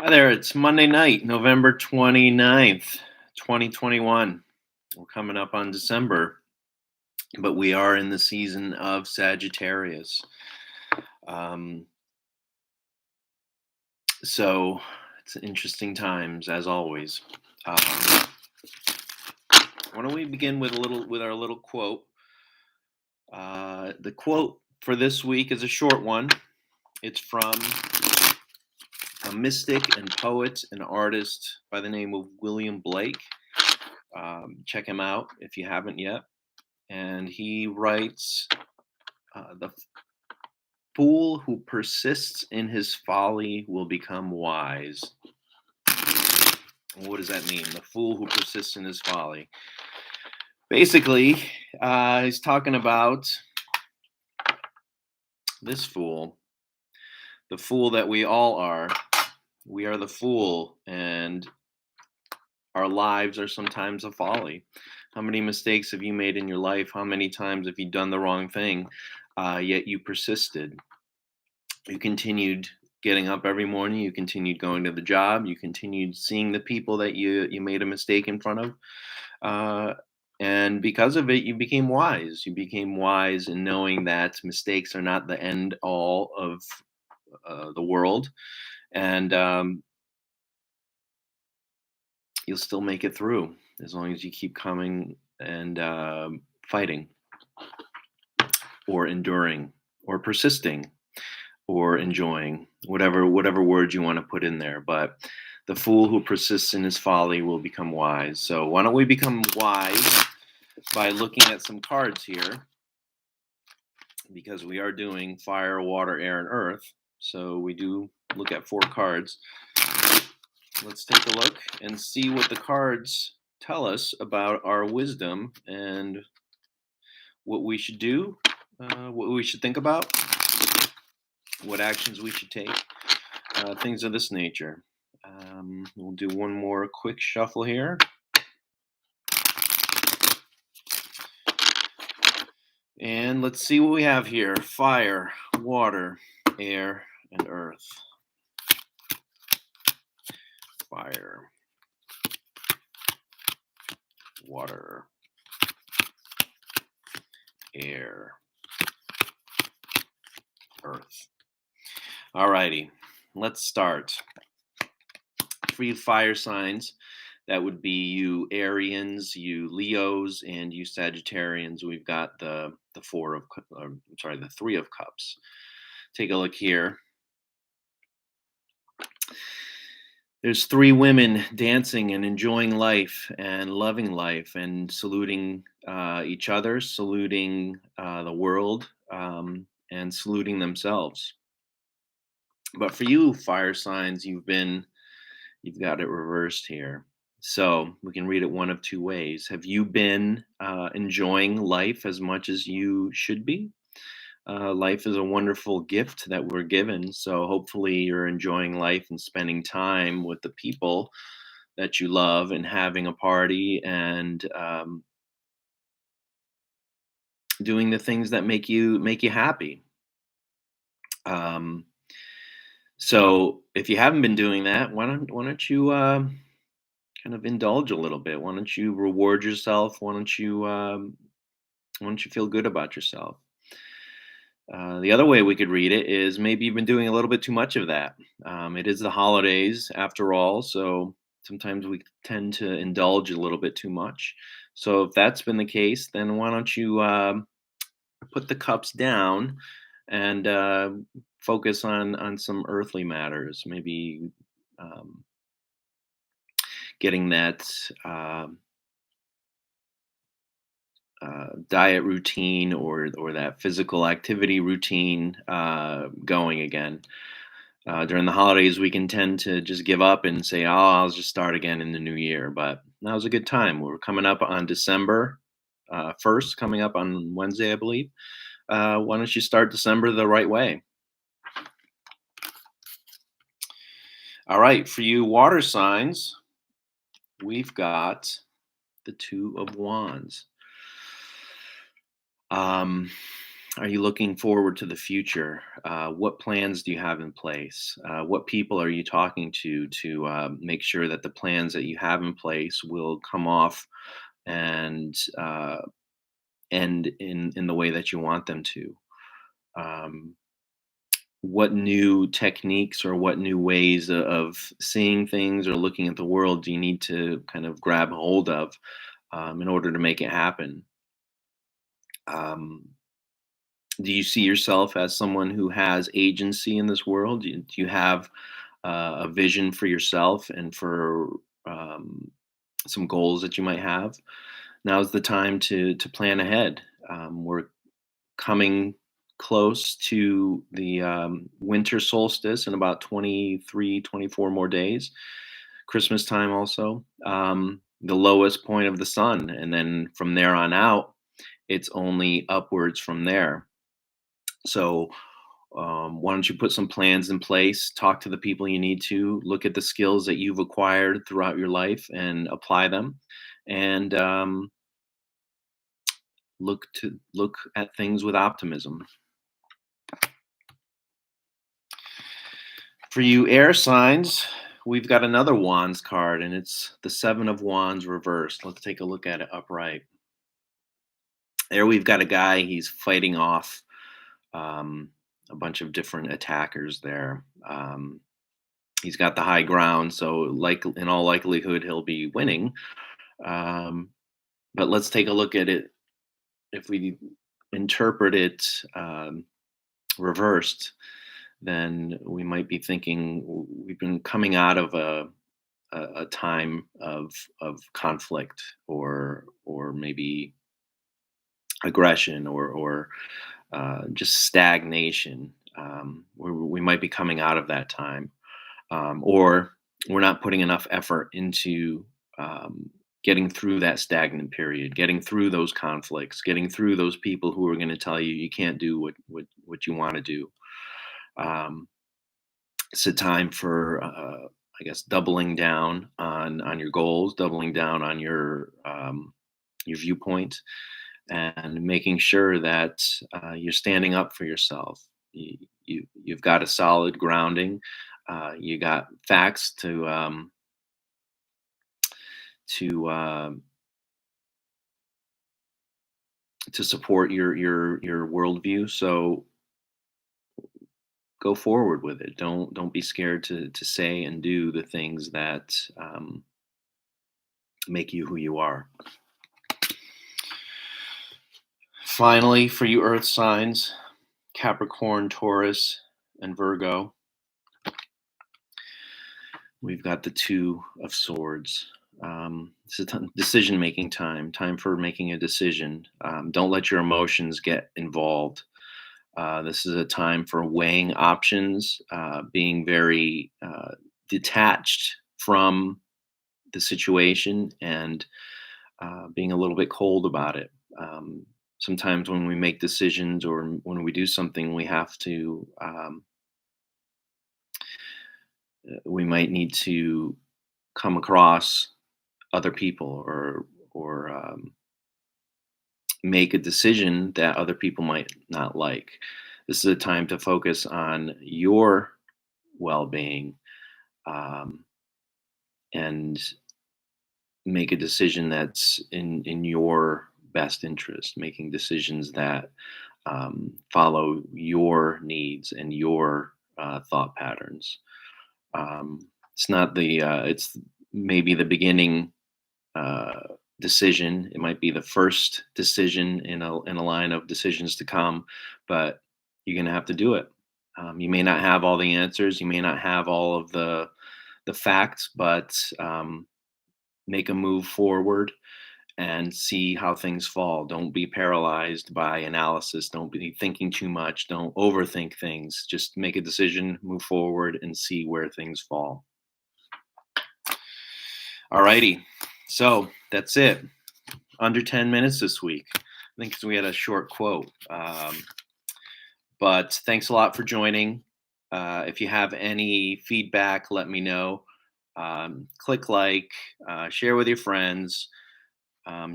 Hi there, it's Monday night, November 29th, 2021. We're coming up on December, but we are in the season of Sagittarius. Um, so it's interesting times as always. Um, why don't we begin with our little quote? The quote for this week is a short one. It's from a mystic and poet and artist by the name of William Blake. Check him out if you haven't yet. And he writes, "The fool who persists in his folly will become wise." And what does that mean? The fool who persists in his folly. Basically, he's talking about this fool, the fool that we all are. We are the fool, and our lives are sometimes a folly. How many mistakes have you made in your life? How many times have you done the wrong thing, yet you persisted? You continued getting up every morning. You continued going to the job. You continued seeing the people that you made a mistake in front of. And because of it, you became wise. You became wise in knowing that mistakes are not the end all of the world. And you'll still make it through as long as you keep coming and fighting or enduring or persisting or enjoying, whatever words you want to put in there. But the fool who persists in his folly will become wise. So why don't we become wise by looking at some cards here, because we are doing fire, water, air, and earth. So we do look at 4 cards. Let's take a look and see what the cards tell us about our wisdom and what we should do, what we should think about, what actions we should take, things of this nature. We'll do one more quick shuffle here. And let's see what we have here. Fire, water, air, and earth. Fire, water, air, earth. Alrighty, let's start. For you fire signs, that would be you Arians, you Leos, and you Sagittarians. We've got the 3 of cups. Take a look here. There's 3 women dancing and enjoying life and loving life and saluting each other, saluting the world, and saluting themselves. But for you fire signs, you've got it reversed here. So we can read it one of 2 ways. Have you been enjoying life as much as you should be? Life is a wonderful gift that we're given. So hopefully you're enjoying life and spending time with the people that you love and having a party and doing the things that make you happy. So if you haven't been doing that, why don't you kind of indulge a little bit? Why don't you reward yourself? Why don't you feel good about yourself? The other way we could read it is maybe you've been doing a little bit too much of that. It is the holidays after all, so sometimes we tend to indulge a little bit too much. So if that's been the case, then why don't you put the cups down and focus on some earthly matters? Maybe getting that diet routine or that physical activity routine going again. During the holidays, we can tend to just give up and say, "Oh, I'll just start again in the new year." But now's a good time. We're coming up on December 1st, coming up on Wednesday, I believe. Why don't you start December the right way? All right, for you water signs, we've got the 2 of Wands. Are you looking forward to the future? What plans do you have in place? What people are you talking to make sure that the plans that you have in place will come off and end in the way that you want them to? Um, what new techniques or what new ways of seeing things or looking at the world do you need to kind of grab hold of in order to make it happen? Um, do you see yourself as someone who has agency in this world? Do you have a vision for yourself and for some goals that you might have? Now's the time to plan ahead. We're coming close to the winter solstice in about 23, 24 more days. Christmas time also. The lowest point of the sun. And then from there on out, it's only upwards from there. So, why don't you put some plans in place, talk to the people you need to, look at the skills that you've acquired throughout your life and apply them, and look at things with optimism. For you air signs, we've got another wands card, and it's the seven of wands reversed. Let's take a look at it upright. There we've got a guy, he's fighting off um, a bunch of different attackers there. He's got the high ground, so like in all likelihood, he'll be winning. Um, but let's take a look at it. If we interpret it reversed, then we might be thinking we've been coming out of a time of conflict or maybe aggression or just stagnation. We might be coming out of that time, or we're not putting enough effort into um, getting through that stagnant period, getting through those conflicts, getting through those people who are going to tell you you can't do what you want to do. Um, it's a time for, I guess, doubling down on your goals, doubling down on your viewpoint, and making sure that you're standing up for yourself. You've got a solid grounding. You got facts to to support your worldview. So go forward with it. Don't be scared to say and do the things that make you who you are. Finally, for you Earth signs, Capricorn, Taurus, and Virgo, we've got the Two of Swords. It's a decision-making time for making a decision. Don't let your emotions get involved. This is a time for weighing options, being very detached from the situation, and being a little bit cold about it. Sometimes when we make decisions or when we do something, we might need to come across other people or make a decision that other people might not like. This is a time to focus on your well-being, um, and make a decision that's in your best interest. Making decisions that follow your needs and your thought patterns. It's not the it's maybe the beginning uh, decision. It might be the first decision in a line of decisions to come, but you're going to have to do it. You may not have all the answers. You may not have all of the facts, but make a move forward and see how things fall. Don't be paralyzed by analysis. Don't be thinking too much. Don't overthink things. Just make a decision, move forward, and see where things fall. Alrighty. So that's it. Under 10 minutes this week. I think 'cause we had a short quote. But thanks a lot for joining. If you have any feedback, let me know. Click like, share with your friends.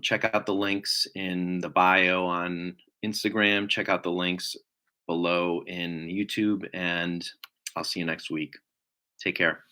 Check out the links in the bio on Instagram. Check out the links below in YouTube, and I'll see you next week. Take care.